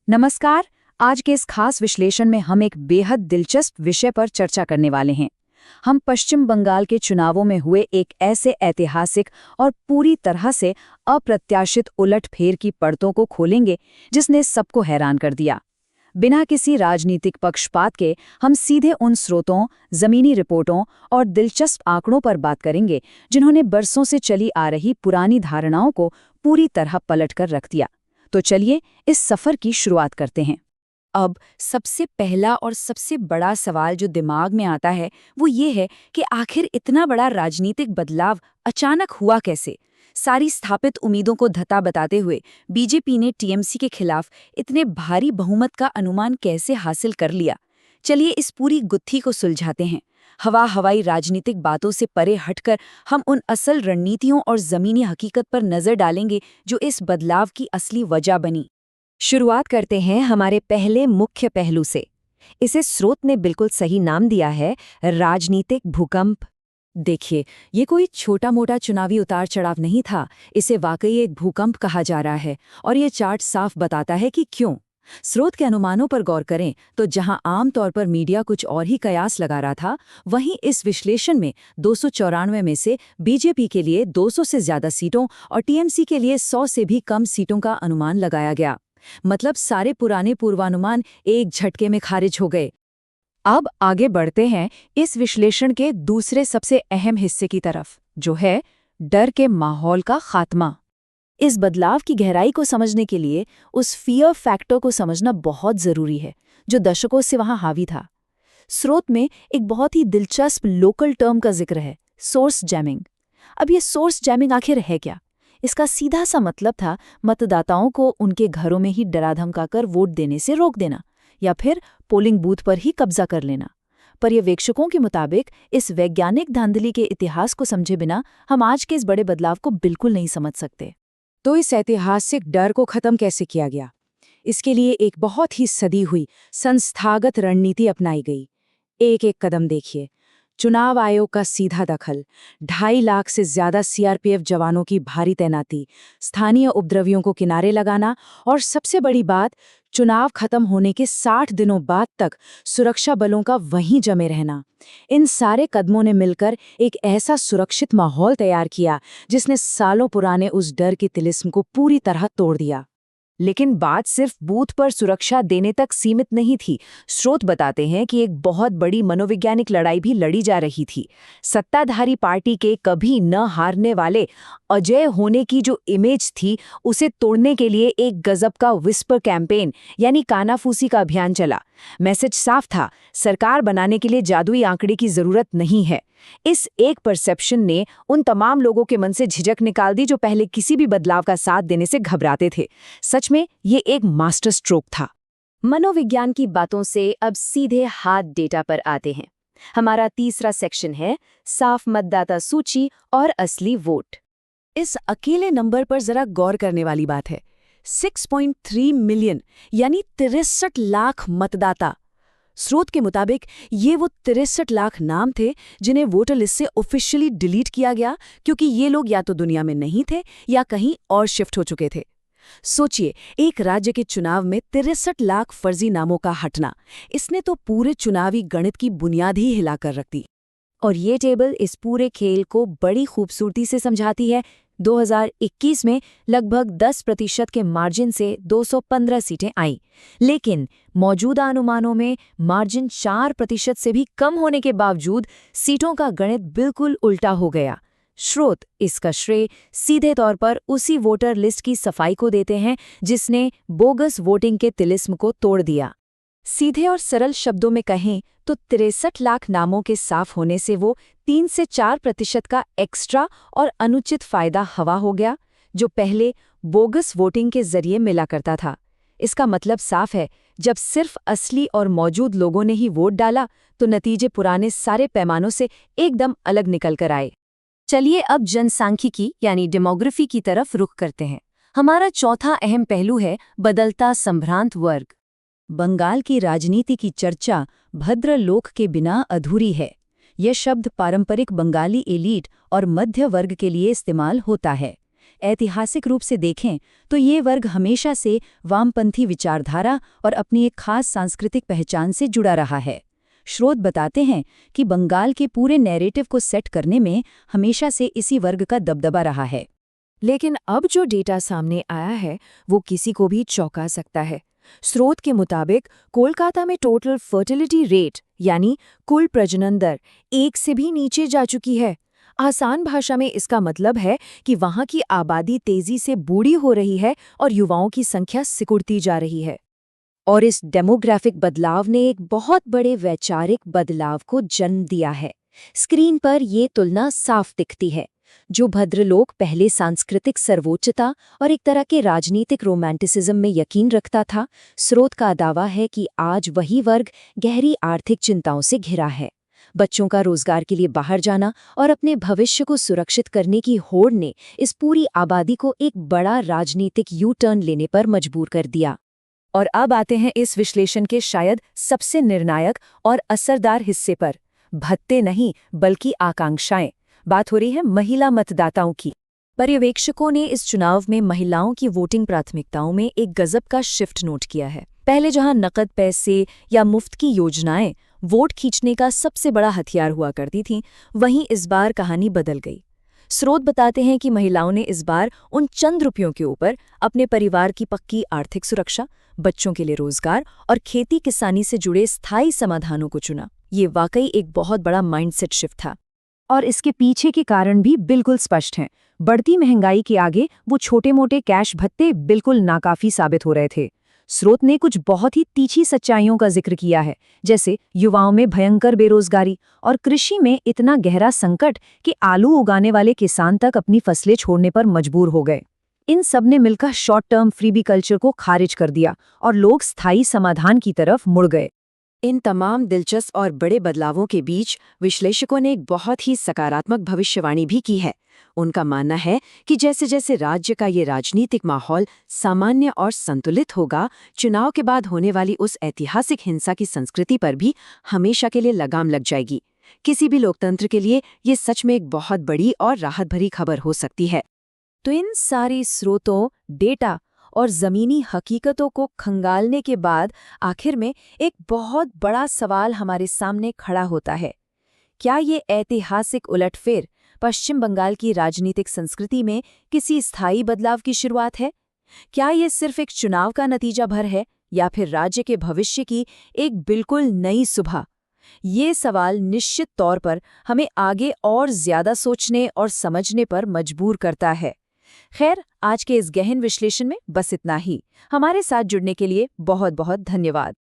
नमस्कार। आज के इस खास विश्लेषण में हम एक बेहद दिलचस्प विषय पर चर्चा करने वाले हैं। हम पश्चिम बंगाल के चुनावों में हुए एक ऐसे ऐतिहासिक और पूरी तरह से अप्रत्याशित उलटफेर की परतों को खोलेंगे जिसने सबको हैरान कर दिया। बिना किसी राजनीतिक पक्षपात के हम सीधे उन स्रोतों, जमीनी रिपोर्टों और दिलचस्प आंकड़ों पर बात करेंगे जिन्होंने बरसों से चली आ रही पुरानी धारणाओं को पूरी तरह पलटकर रख दिया। तो चलिए इस सफर की शुरुआत करते हैं। अब सबसे पहला और सबसे बड़ा सवाल जो दिमाग में आता है वो ये है कि आखिर इतना बड़ा राजनीतिक बदलाव अचानक हुआ कैसे। सारी स्थापित उम्मीदों को धता बताते हुए बीजेपी ने टीएमसी के खिलाफ इतने भारी बहुमत का अनुमान कैसे हासिल कर लिया। चलिए इस पूरी गुत्थी को सुलझाते हैं। हवाई राजनीतिक बातों से परे हटकर हम उन असल रणनीतियों और जमीनी हकीकत पर नजर डालेंगे जो इस बदलाव की असली वजह बनी। शुरुआत करते हैं हमारे पहले मुख्य पहलू से। इसे स्रोत ने बिल्कुल सही नाम दिया है, राजनीतिक भूकंप। देखिए, ये कोई छोटा मोटा चुनावी उतार चढ़ाव नहीं था, इसे वाकई एक भूकंप कहा जा रहा है। और ये चार्ट साफ बताता है कि क्यों। स्रोत के अनुमानों पर गौर करें तो जहां आम तौर पर मीडिया कुछ और ही कयास लगा रहा था, वहीं इस विश्लेषण में 294 में से बीजेपी के लिए 200 से ज्यादा सीटों और टीएमसी के लिए 100 से भी कम सीटों का अनुमान लगाया गया। मतलब सारे पुराने पूर्वानुमान एक झटके में खारिज हो गए। अब आगे बढ़ते हैं इस विश्लेषण के दूसरे सबसे अहम हिस्से की तरफ, जो है डर के माहौल का खात्मा। इस बदलाव की गहराई को समझने के लिए उस फियर फैक्टर को समझना बहुत जरूरी है जो दशकों से वहां हावी था। स्रोत में एक बहुत ही दिलचस्प लोकल टर्म का जिक्र है, सोर्स जैमिंग। अब ये सोर्स जैमिंग आखिर है क्या? इसका सीधा सा मतलब था मतदाताओं को उनके घरों में ही डरा धमकाकर वोट देने से रोक देना या फिर पोलिंग बूथ पर ही कब्जा कर लेना। पर्यवेक्षकों के मुताबिक इस वैज्ञानिक धांधली के इतिहास को समझे बिना हम आज के इस बड़े बदलाव को बिल्कुल नहीं समझ सकते। तो इस ऐतिहासिक डर को खत्म कैसे किया गया? इसके लिए एक बहुत ही सदी हुई संस्थागत रणनीति अपनाई गई। एक एक कदम देखिए। चुनाव आयोग का सीधा दखल, 2.5 लाख से ज्यादा सीआरपीएफ जवानों की भारी तैनाती, स्थानीय उपद्रवियों को किनारे लगाना और सबसे बड़ी बात, चुनाव खत्म होने के 60 दिनों बाद तक सुरक्षा बलों का वहीं जमे रहना। इन सारे कदमों ने मिलकर एक ऐसा सुरक्षित माहौल तैयार किया जिसने सालों पुराने उस डर की तिलिस्म को पूरी तरह तोड़ दिया। लेकिन बात सिर्फ बूथ पर सुरक्षा देने तक सीमित नहीं थी। स्रोत बताते हैं कि एक बहुत बड़ी मनोवैज्ञानिक लड़ाई भी लड़ी जा रही थी। सत्ताधारी पार्टी के कभी न हारने वाले अजय होने की जो इमेज थी, उसे तोड़ने के लिए एक गजब का विस्पर कैंपेन यानी कानाफूसी का अभियान चला। मैसेज साफ था, सरकार बनाने के लिए जादुई आंकड़े की जरूरत नहीं है। इस एक परसेप्शन ने उन तमाम लोगों के मन से झिझक निकाल दी जो पहले किसी भी बदलाव का साथ देने से घबराते थे। सच में ये एक मास्टर स्ट्रोक था। मनोविज्ञान की बातों से अब सीधे हार्ड डेटा पर आते हैं। हमारा तीसरा सेक्शन है साफ मतदाता सूची और असली वोट। इस अकेले नंबर पर जरा गौर करने वाली बात है। 6.3 मिलियन यानी 63 लाख मतदाता। स्रोत के मुताबिक ये वो 63 लाख नाम थे जिन्हें वोटर लिस्ट से ऑफिशियली डिलीट किया गया क्योंकि ये लोग या तो दुनिया में नहीं थे या कहीं और शिफ्ट हो चुके थे। सोचिए, एक राज्य के चुनाव में 63 लाख फर्जी नामों का हटना, इसने तो पूरे चुनावी गणित की बुनियाद ही हिलाकर रख दी। और ये टेबल इस पूरे खेल को बड़ी खूबसूरती से समझाती है। 2021 में लगभग 10% के मार्जिन से 215 सीटें आईं, लेकिन मौजूदा अनुमानों में मार्जिन 4% से भी कम होने के बावजूद सीटों का गणित बिल्कुल उल्टा हो गया। स्रोत इसका श्रेय सीधे तौर पर उसी वोटर लिस्ट की सफाई को देते हैं जिसने बोगस वोटिंग के तिलिस्म को तोड़ दिया। सीधे और सरल शब्दों में कहें तो 63 लाख नामों के साफ होने से वो 3 से 4% का एक्स्ट्रा और अनुचित फायदा हवा हो गया जो पहले बोगस वोटिंग के जरिए मिला करता था। इसका मतलब साफ है, जब सिर्फ असली और मौजूद लोगों ने ही वोट डाला तो नतीजे पुराने सारे पैमानों से एकदम अलग निकल कर आए। चलिए अब जनसांख्यिकी यानी डेमोग्राफी की तरफ रुख करते हैं। हमारा चौथा अहम पहलू है बदलता संभ्रांत वर्ग। बंगाल की राजनीति की चर्चा भद्र लोक के बिना अधूरी है। यह शब्द पारंपरिक बंगाली एलीट और मध्य वर्ग के लिए इस्तेमाल होता है। ऐतिहासिक रूप से देखें तो ये वर्ग हमेशा से वामपंथी विचारधारा और अपनी एक खास सांस्कृतिक पहचान से जुड़ा रहा है। स्रोत बताते हैं कि बंगाल के पूरे नैरेटिव को सेट करने में हमेशा से इसी वर्ग का दबदबा रहा है। लेकिन अब जो डेटा सामने आया है वो किसी को भी चौंका सकता है। स्रोत के मुताबिक कोलकाता में टोटल फर्टिलिटी रेट यानी कुल प्रजनन दर 1 से भी नीचे जा चुकी है। आसान भाषा में इसका मतलब है कि वहां की आबादी तेजी से बूढ़ी हो रही है और युवाओं की संख्या सिकुड़ती जा रही है। और इस डेमोग्राफिक बदलाव ने एक बहुत बड़े वैचारिक बदलाव को जन्म दिया है। स्क्रीन पर ये तुलना साफ दिखती है। जो भद्रलोक पहले सांस्कृतिक सर्वोच्चता और एक तरह के राजनीतिक रोमांटिसिज्म में यकीन रखता था, स्रोत का दावा है कि आज वही वर्ग गहरी आर्थिक चिंताओं से घिरा है। बच्चों का रोजगार के लिए बाहर जाना और अपने भविष्य को सुरक्षित करने की होड़ ने इस पूरी आबादी को एक बड़ा राजनीतिक यू टर्न लेने पर मजबूर कर दिया। और अब आते हैं इस विश्लेषण के शायद सबसे निर्णायक और असरदार हिस्से पर, भत्ते नहीं बल्कि आकांक्षाएं। बात हो रही है महिला मतदाताओं की। पर्यवेक्षकों ने इस चुनाव में महिलाओं की वोटिंग प्राथमिकताओं में एक गजब का शिफ्ट नोट किया है। पहले जहां नकद पैसे या मुफ्त की योजनाएं वोट खींचने का सबसे बड़ा हथियार हुआ करती थीं, वहीं इस बार कहानी बदल गई। स्रोत बताते हैं कि महिलाओं ने इस बार उन चंद रुपयों के ऊपर अपने परिवार की पक्की आर्थिक सुरक्षा, बच्चों के लिए रोजगार और खेती किसानी से जुड़े स्थायी समाधानों को चुना। ये वाकई एक बहुत बड़ा माइंडसेट शिफ्ट था। और इसके पीछे के कारण भी बिल्कुल स्पष्ट हैं। बढ़ती महंगाई के आगे वो छोटे-मोटे कैश भत्ते बिल्कुल नाकाफी साबित हो रहे थे। स्रोत ने कुछ बहुत ही तीखी सच्चाइयों का जिक्र किया है, जैसे युवाओं में भयंकर बेरोजगारी और कृषि में इतना गहरा संकट कि आलू उगाने वाले किसान तक अपनी फसलें छोड़ने पर मजबूर हो गए। इन सब ने मिलकर शॉर्ट टर्म फ्रीबी कल्चर को खारिज कर दिया और लोग स्थायी समाधान की तरफ मुड़ गए। इन तमाम दिलचस्प और बड़े बदलावों के बीच विश्लेषकों ने एक बहुत ही सकारात्मक भविष्यवाणी भी की है। उनका मानना है कि जैसे जैसे राज्य का ये राजनीतिक माहौल सामान्य और संतुलित होगा, चुनाव के बाद होने वाली उस ऐतिहासिक हिंसा की संस्कृति पर भी हमेशा के लिए लगाम लग जाएगी। किसी भी लोकतंत्र के लिए ये सच में एक बहुत बड़ी और राहत भरी खबर हो सकती है। तो इन सारी स्रोतों, डेटा और ज़मीनी हकीकतों को खंगालने के बाद आखिर में एक बहुत बड़ा सवाल हमारे सामने खड़ा होता है। क्या ये ऐतिहासिक उलटफेर पश्चिम बंगाल की राजनीतिक संस्कृति में किसी स्थायी बदलाव की शुरुआत है? क्या ये सिर्फ एक चुनाव का नतीजा भर है या फिर राज्य के भविष्य की एक बिल्कुल नई सुबह? ये सवाल निश्चित तौर पर हमें आगे और ज्यादा सोचने और समझने पर मजबूर करता है। खैर, आज के इस गहन विश्लेषण में बस इतना ही। हमारे साथ जुड़ने के लिए बहुत बहुत धन्यवाद।